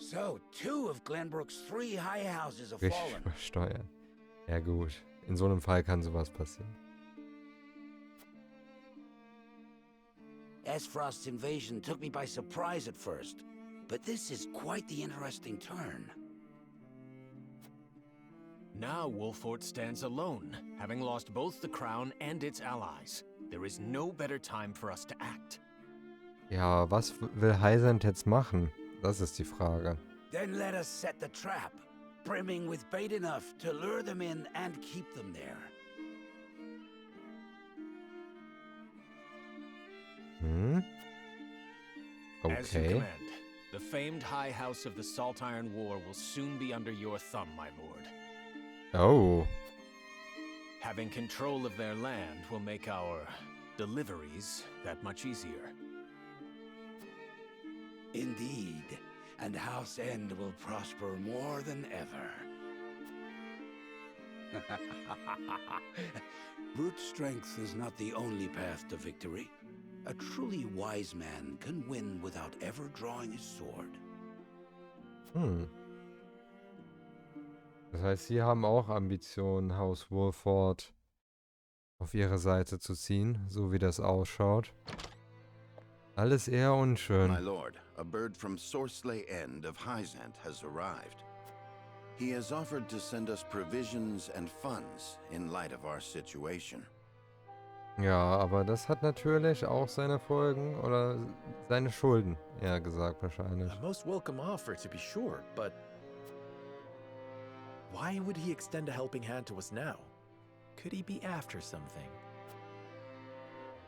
So, 2 of Glenbrock's 3 high houses have Richtig fallen. übersteuern. Ja gut, in so einem Fall kann sowas passieren. Aesfrost's invasion took me by surprise at first, but this is quite the interesting turn. Now Wolffort stands alone, having lost both the crown and its allies. There is no better time for us to act. Ja, was will Heissand jetzt machen? Das ist die Frage. Then let us set the trap, brimming with bait enough to lure them in and keep them there. Hm? As you Okay. command, the famed High House of the Salt Iron War will soon be under your thumb, my lord. Oh. Having control of their land will make our deliveries that much easier. Indeed, and House Ende will prosper more than ever. Brute strength is not the only path to victory. A truly wise man can win without ever drawing his sword. Hm. Das heißt, Sie haben auch Ambitionen, Haus Wollfort auf Ihre Seite zu ziehen, so wie das ausschaut. Alles eher unschön. My lord, a bird from Sorsley End of Heissand has arrived. He has offered to send us provisions and funds in light of our situation. Ja, aber das hat natürlich auch seine Folgen oder seine Schulden, eher gesagt wahrscheinlich. A most welcome offer, to be sure, but why would he extend a helping hand to us now? Could he be after something?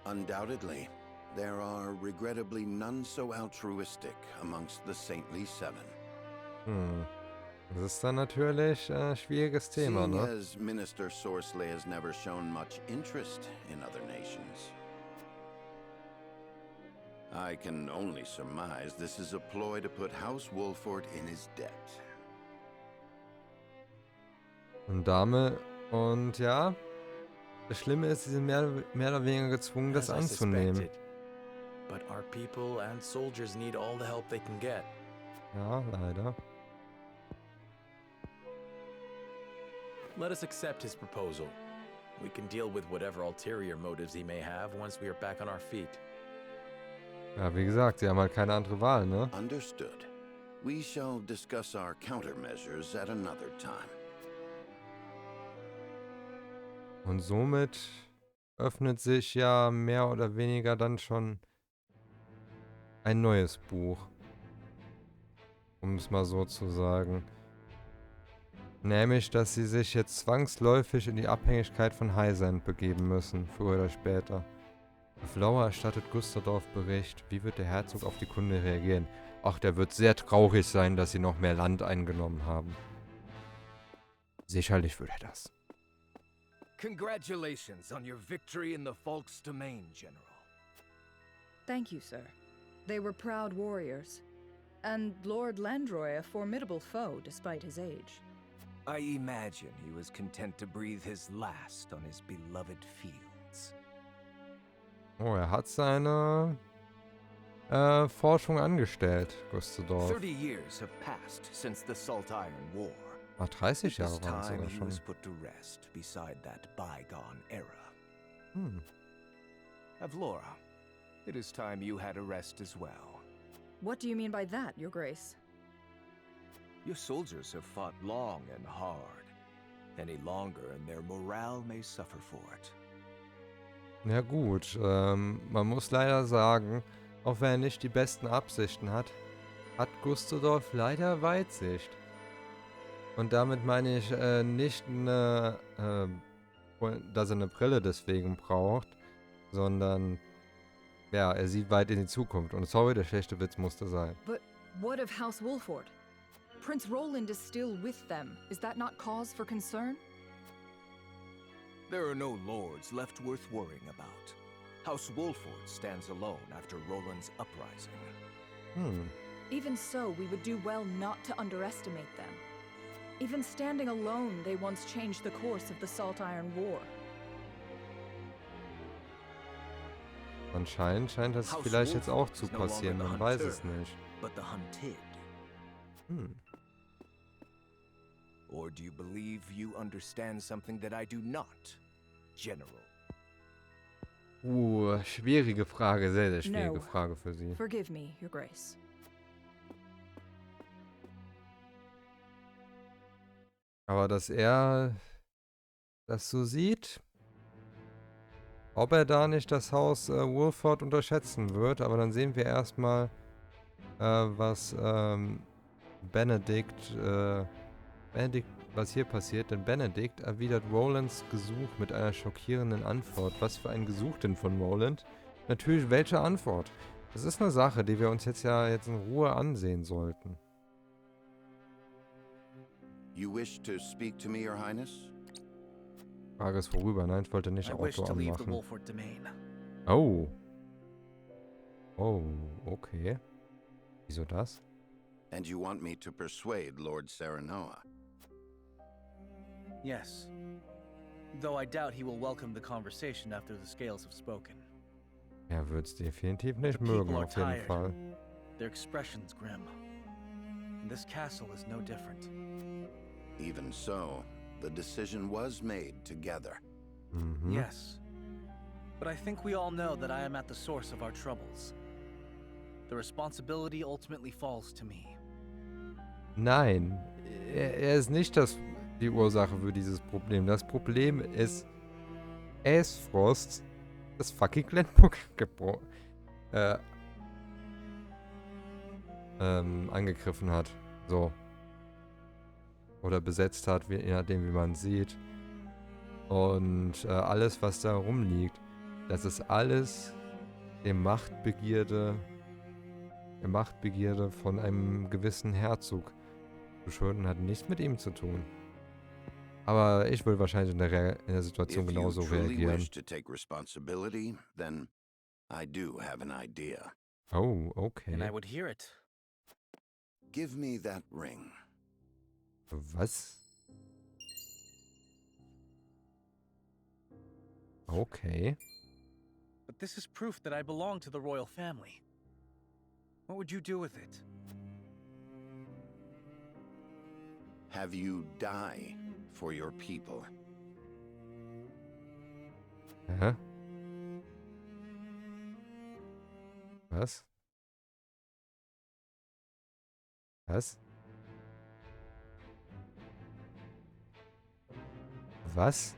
Undoubtedly, there are regrettably none so altruistic amongst the saintly 7. Hm. Das ist dann natürlich ein schwieriges Thema, Seeing ne? as Minister Sorsley has never shown much interest in other nations, I can only surmise this is a ploy to put Haus Wollfort in his debt. Und Dame, und ja, das Schlimme ist, sie sind mehr oder weniger gezwungen, das As I anzunehmen. suspected. But our people and soldiers need all the help they can get. Ja, leider. Let us accept his proposal. We can deal with whatever ulterior motives he may have once we are back on our feet. Ja, wie gesagt, sie haben halt keine andere Wahl, ne? Understood. We shall discuss our countermeasures at another time. Und somit öffnet sich ja mehr oder weniger dann schon ein neues Buch. Um es mal so zu sagen. Nämlich, dass sie sich jetzt zwangsläufig in die Abhängigkeit von Heissand begeben müssen, früher oder später. Auf Lauer erstattet Gustadolph Bericht, wie wird der Herzog auf die Kunde reagieren. Ach, der wird sehr traurig sein, dass sie noch mehr Land eingenommen haben. Sicherlich wird er das. Congratulations on your victory in the Falk's domain, General. Thank you, sir. They were proud warriors. And Lord Landroy a formidable foe despite his age. I imagine he was content to breathe his last on his beloved fields. Oh, er hat seine Forschung angestellt, Gustadolph. 30 years have passed since the Salt Iron War. Ah, 30 Jahre This waren es time sogar he schon. was put to rest beside that bygone era. Hm. Avlora, it is time you had a rest as well. What do you mean by that, Your Grace? Your soldiers have fought long and hard. Any longer and their morale may suffer for it. Ja gut, man muss leider sagen, auch wenn er nicht die besten Absichten hat, hat Gustadolph leider Weitsicht. Und damit meine ich nicht, dass er eine Brille deswegen braucht, sondern ja, er sieht weit in die Zukunft. Und sorry, der schlechte Witz musste sein. But what of House Wollfort? Prince Roland is still with them. Is that not cause for concern? There are no lords left worth worrying about. House Wollfort stands alone after Roland's uprising. Hm. Even so, we would do well not to underestimate them. Even standing alone, they once changed the course of the Salt Iron War. Anscheinend scheint das House vielleicht jetzt auch Wollfort zu is no longer passieren, the man weiß hunter, es nicht. but the hunted. Or do you believe you understand something that I do not, General? Schwierige Frage, sehr, sehr schwierige No. Frage für Sie. Forgive me, Your Grace. Aber dass er das so sieht, ob er da nicht das Haus Wollfort unterschätzen wird, aber dann sehen wir erstmal, was Benedikt, was hier passiert, denn Benedikt erwidert Rolands Gesuch mit einer schockierenden Antwort. Was für ein Gesuch denn von Roland? Natürlich, welche Antwort? Das ist eine Sache, die wir uns jetzt in Ruhe ansehen sollten. You wish to speak to me, Your Highness? Frage ist vorüber. Nein, ich wollte nicht I wish Auto to leave the anmachen. Wollfort domain. Oh. Oh, okay. Wieso das? And you want me to persuade Lord Serenoa? Yes. Though I doubt he will welcome the conversation after the scales have spoken. Er wird es definitiv nicht The mögen, people are auf jeden tired. Fall. Their expression's grim. And this castle is no different. Even so, the decision was made together. Mhm. Yes. But I think we all know that I am at the source of our troubles. The responsibility ultimately falls to me. Nein, er ist nicht die Ursache für dieses Problem. Das Problem ist Aesfrost, das fucking Glenbrock angegriffen hat. So. Oder besetzt hat, je nachdem wie man sieht. Und alles, was da rumliegt, das ist alles der Machtbegierde von einem gewissen Herzog zu schulden, hat nichts mit ihm zu tun. Aber ich will wahrscheinlich in der Situation If you genauso truly reagieren. wish to take responsibility, then I do have an idea. Oh, okay. And I would hear it. Give me that ring. Was? Okay. But this is proof that I belong to the royal family. What would you do with it? Have you die for your people? Hä? Was? Was? Was?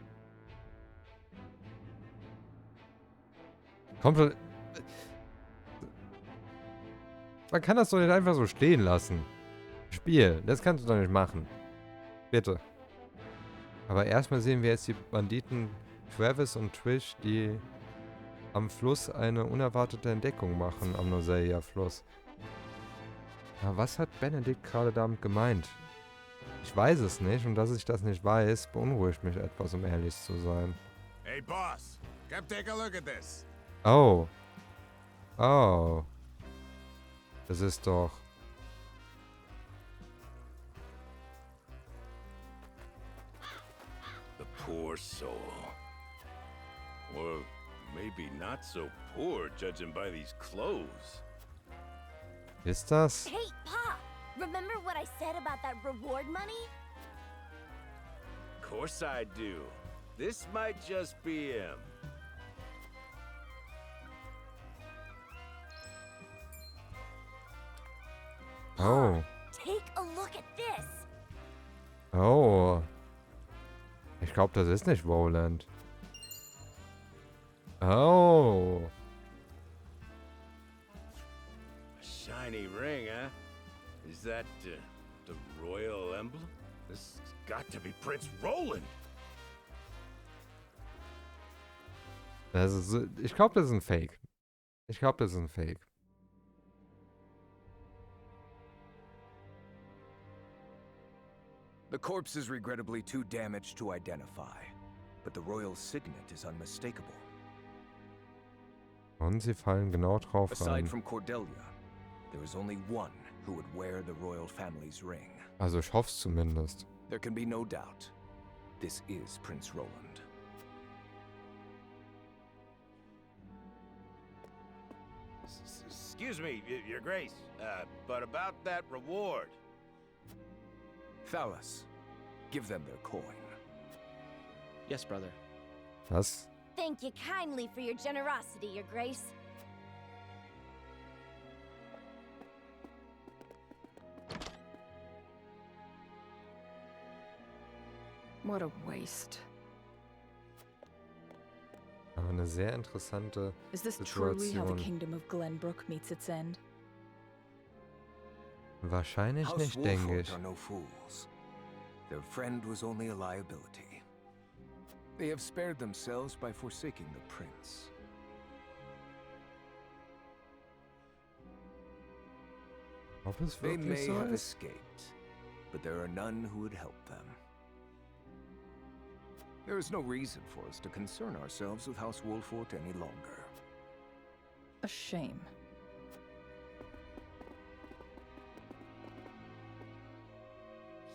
Kommt schon. Man kann das doch nicht einfach so stehen lassen. Spiel, das kannst du doch nicht machen. Bitte. Aber erstmal sehen wir jetzt die Banditen Travis und Trish, die am Fluss eine unerwartete Entdeckung machen, am Noseia-Fluss. Ja, was hat Benedikt gerade damit gemeint? Ich weiß es nicht und dass ich das nicht weiß, beunruhigt mich etwas, um ehrlich zu sein. Hey, boss, come take a look at this. Oh. Oh. Das ist doch... The poor soul. Or maybe not so poor, judging by these clothes. Ist das? Hey, Pa! Remember what I said about that reward money? Of course I do. This might just be him. Oh. Take a look at this! Oh. Ich glaube, das ist nicht Roland. Oh. A shiny ring, huh? Is that the royal emblem? This has got to be Prince Roland. Das ist, ich glaube, das ist ein Fake. Ich glaube, das ist ein Fake. The corpse is regrettably too damaged to identify, but the royal signet is unmistakable. Und sie fallen genau drauf Aside rein. from Cordelia, there is only one who would wear the royal family's ring. Also ich hoffe es zumindest. There can be no doubt. This is Prince Roland. Excuse me, Your Grace, but about that reward. Phallus, give them their coin. Yes, brother. Was? Thank you kindly for your generosity, Your Grace. What a waste. Aber eine sehr interessante Is this truly how the Situation. kingdom of Glenbrock meets its end? Wahrscheinlich Haus nicht, denke Wollfort ich. are no fools. Their friend was only a liability. They have spared themselves by forsaking the prince. Ob es They wirklich may so have ist? escaped, but there are none who would help them. There is no reason for us to concern ourselves with Haus Wollfort any longer. A shame.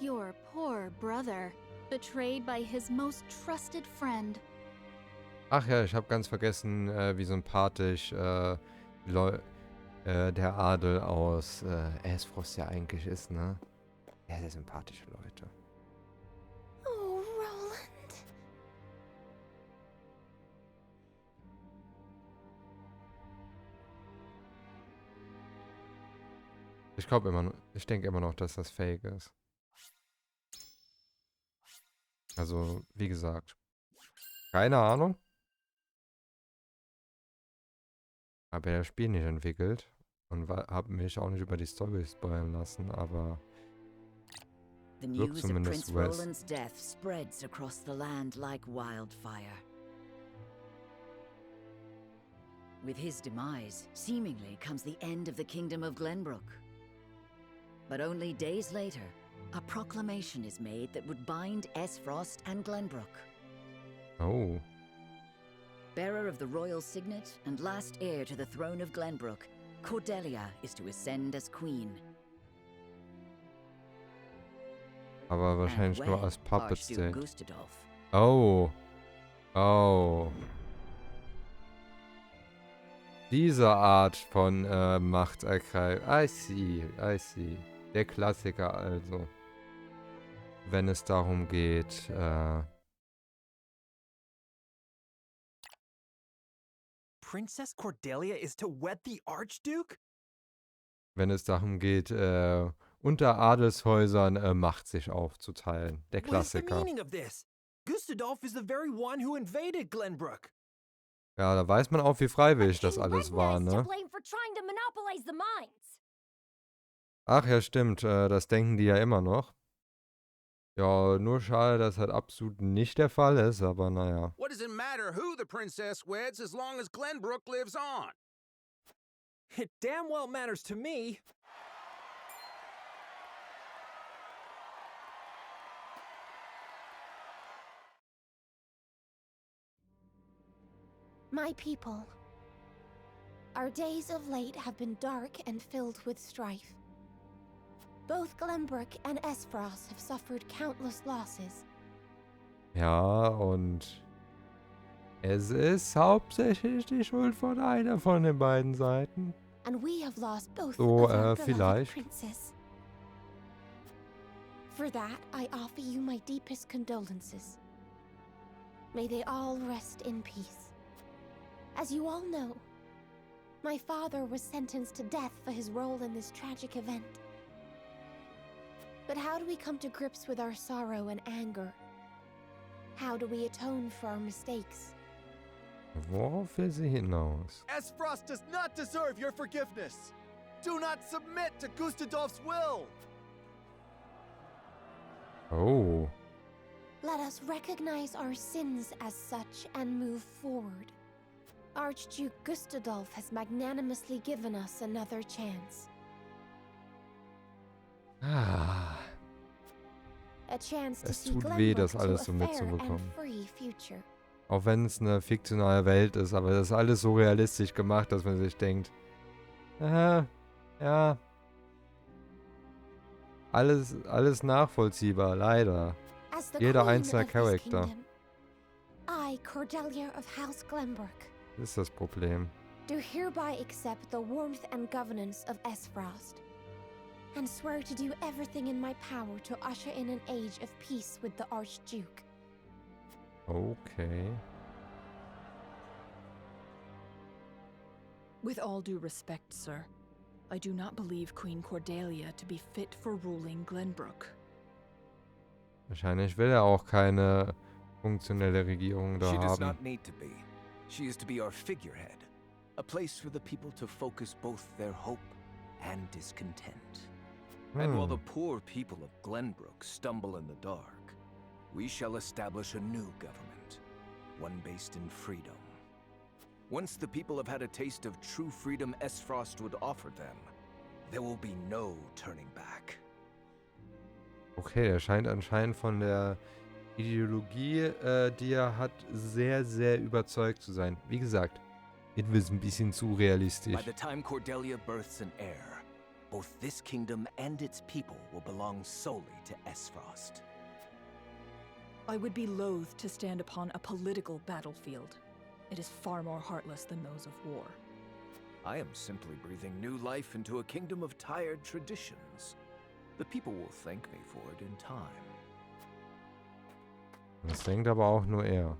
Your poor brother, betrayed by his most trusted friend. Ach ja, ich habe ganz vergessen, wie sympathisch der Adel aus Aesfrost ja eigentlich ist, ne? Sehr, sehr sympathische Leute. Oh, Roland. Ich denke immer noch, dass das fake ist. Also, wie gesagt, keine Ahnung. Habe ja das Spiel nicht entwickelt und habe mich auch nicht über die Story spoilern lassen, aber The wirkt news of zumindest Prince West. Roland's death spreads across the land like wildfire. With his demise, seemingly comes the end of the kingdom of Glenbrock. But only days later, a proclamation is made that would bind Aesfrost and Glenbrock. Oh. Bearer of the royal signet and last heir to the throne of Glenbrock, Cordelia is to ascend as queen. Aber wahrscheinlich And nur wed als Puppet Archduke State. Gustadolph. Oh. Oh. Diese Art von Machtergreifung. I see, I see. Der Klassiker also. Wenn es darum geht, Princess Cordelia is to wed the Archduke? wenn es darum geht, unter Adelshäusern Macht sich aufzuteilen. Der What is the Klassiker. meaning of this? Gustadolph is the very one who invaded Glenbrock. Ja, da weiß man auch, wie freiwillig das King alles Ragnar war, is to ne? blame for trying to monopolize the mines. Ach ja, stimmt. Das denken die ja immer noch. Ja, nur schade, dass halt absolut nicht der Fall ist, aber naja. What does it matter who the princess weds as long as Glenbrook lives on? It damn well matters to me. My people, our days of late have been dark and filled with strife. Both Glenbrock and Aesfrost have suffered countless losses. Ja, und es ist hauptsächlich die Schuld von einer von den beiden Seiten. And we have lost both So, of our beloved vielleicht. princes. For that, I offer you my deepest condolences. May they all rest in peace. As you all know, my father was sentenced to death for his role in this tragic event. But how do we come to grips with our sorrow and anger? How do we atone for our mistakes? Worauf will sie hinaus? Aesfrost does not deserve your forgiveness. Do not submit to Gustadolph's will. Oh. Let us recognize our sins as such and move forward. Archduke Gustadolph has magnanimously given us another chance. Ah. A chance to Es see tut weh, Glenbrock das to alles a so fair mitzubekommen. and free future. Auch wenn es eine fiktionale Welt ist, aber das ist alles so realistisch gemacht, dass man sich denkt, ja, alles nachvollziehbar, leider. As the Jeder queen einzelne of this Charakter. kingdom, I, Cordelia of Haus Glenbrock, Das ist das Problem. do hereby accept the warmth and governance of Aesfrost. and swear to do everything in my power to usher in an age of peace with the Archduke. Okay. With all due respect, sir, I do not believe Queen Cordelia to be fit for ruling Glenbrook. Wahrscheinlich will er auch keine funktionelle Regierung da She does haben. not need to be. She is to be our figurehead, a place for the people to focus both their hope and discontent. And while the poor people of Glenbrook stumble in the dark, we shall establish a new government, one based in freedom. Once the people have had a taste of true freedom Aesfrost would offer them, there will be no turning back. Okay, er scheint anscheinend von der Ideologie, die er hat, sehr, sehr überzeugt zu sein. Wie gesagt, etwas ein bisschen zu realistisch. By the time Cordelia births an heir, both this kingdom and its people will belong solely to Aesfrost. I would be loath to stand upon a political battlefield. It is far more heartless than those of war. I am simply breathing new life into a kingdom of tired traditions. The people will thank me for it in time. Das denkt aber auch nur er.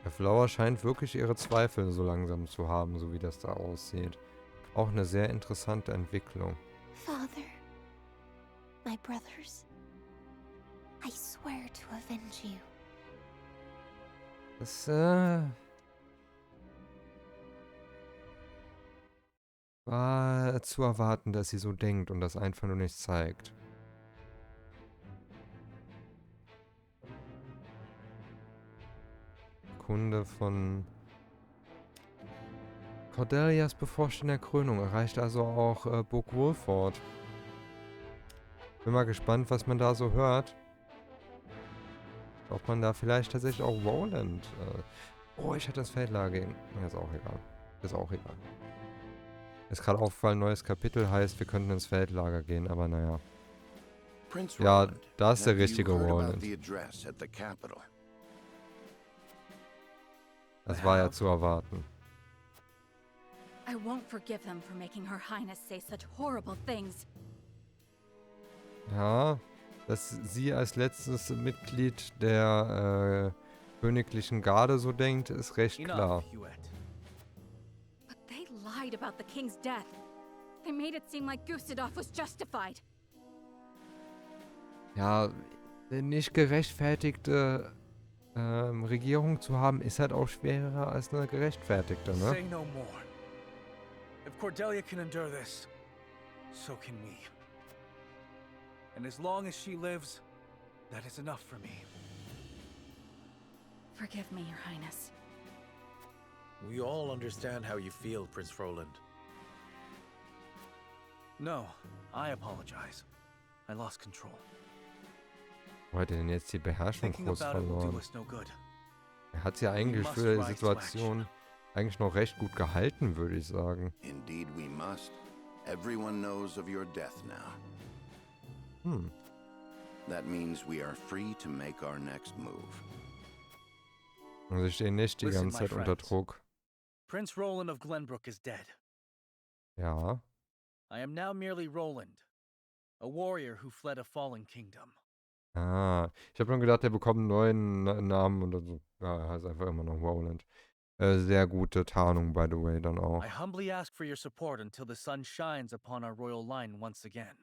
Der Flower scheint wirklich ihre Zweifel so langsam zu haben, so wie das da aussieht. Auch eine sehr interessante Entwicklung. Father, my brothers, I swear to avenge you. Das, war zu erwarten, dass sie so denkt und das einfach nur nicht zeigt. Kunde von Cordelias bevorstehender Krönung erreicht also auch Burg Wollfort. Bin mal gespannt, was man da so hört. Ob man da vielleicht tatsächlich auch Roland... oh, ich hatte das Feldlager gegen... Ja, ist auch egal. Ist auch egal. Ist gerade aufgefallen, neues Kapitel heißt, wir könnten ins Feldlager gehen, aber naja. Ja, da ist der richtige Roland. Das war ja zu erwarten. I won't forgive them for making Her Highness say such horrible things. Ja, dass sie als letztes Mitglied der königlichen Garde so denkt, ist recht klar. But they lied about the king's death. They made it seem like Gustadolph was justified. Ja, eine nicht gerechtfertigte Regierung zu haben, ist halt auch schwerer als eine gerechtfertigte, ne? Say no more. If Cordelia can endure this, so can we. And as long as she lives, that is enough for me. Forgive me, Your Highness. We all understand how you feel, Prince Roland. No, I apologize. I lost control. Wo hat er denn jetzt die Beherrschung Thinking groß about it will do verloren? us no good. Er hat sie eigentlich must für die rise to Situation eigentlich noch recht gut gehalten, würde ich sagen. Indeed we must. Everyone knows of your death now. That means we are free to make our next move. Also ich stehe nicht die Listen, ganze my Zeit unter friends. Druck. Prince Roland of Glenbrook is dead. Ja. I am now merely Roland, a warrior who fled a fallen kingdom. Ah, ich habe schon gedacht, er bekommt einen neuen Namen und so. Ja, er heißt einfach immer noch Roland. Sehr gute Tarnung, by the way, dann auch. I humbly ask for your support until the sun shines upon our royal line once again.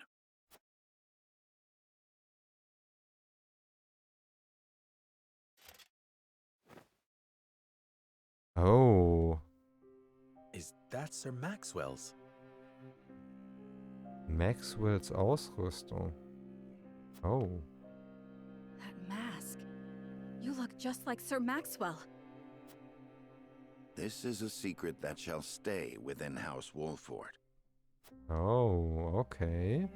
Oh. Is that Sir Maxwell's? Maxwells Ausrüstung. Oh. That mask. You look just like Sir Maxwell. This is a secret that shall stay within Haus Wollfort. Oh, okay.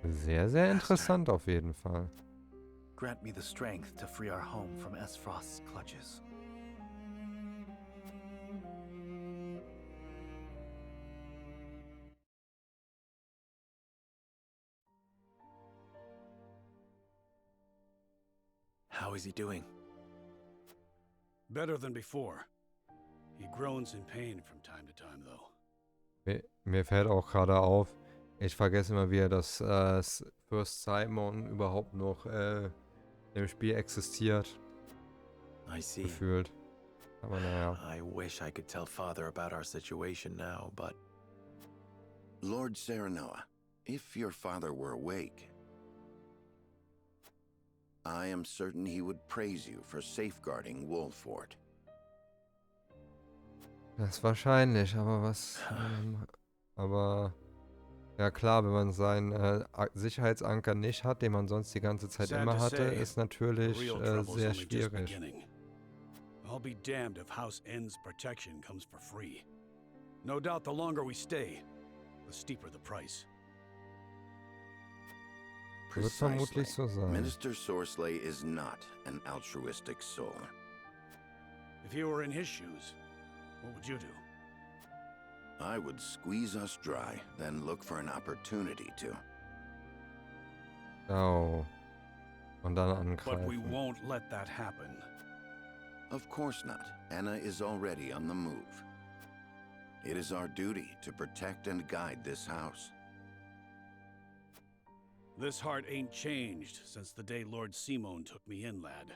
Sehr, sehr interessant auf jeden Fall. Grant me the strength to free our home from Aesfrost's clutches. How is he doing? Better than before. He groans in pain from time to time, though. Mir fällt auch gerade auf, ich vergesse immer wieder, dass Fürst Simon überhaupt noch im Spiel existiert. I see. Gefühlt. Aber naja. I wish I could tell Father about our situation now, but... Lord Serenoa, if your father were awake, I am certain he would praise you for safeguarding Wollfort. Das ist wahrscheinlich, aber was... aber... Ja klar, wenn man seinen Sicherheitsanker nicht hat, den man sonst die ganze Zeit immer hatte, ist natürlich sehr schwierig. I'll be damned if House End's protection comes for free. No doubt the longer we stay, the steeper the price. Wird vermutlich so sein. Minister Sorsley is not an altruistic soul. If you were in his shoes, what would you do? I would squeeze us dry, then look for an opportunity to. Oh. Und dann angreifen. But we won't let that happen. Of course not. Anna is already on the move. It is our duty to protect and guide this house. This heart ain't changed since the day Lord Simon took me in, lad.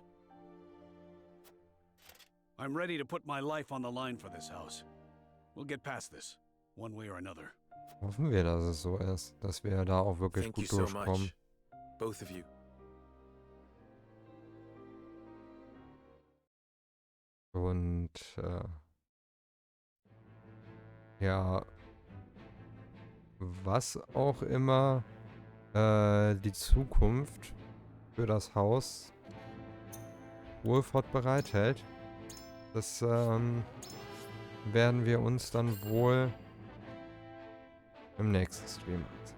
I'm ready to put my life on the line for this house. We'll get past this, one way or another. Hoffen wir, dass es so ist, dass wir da auch wirklich gut durchkommen. Both of you. Und ja, was auch immer die Zukunft für das Haus Wollfort bereithält, das werden wir uns dann wohl im nächsten Stream ansehen.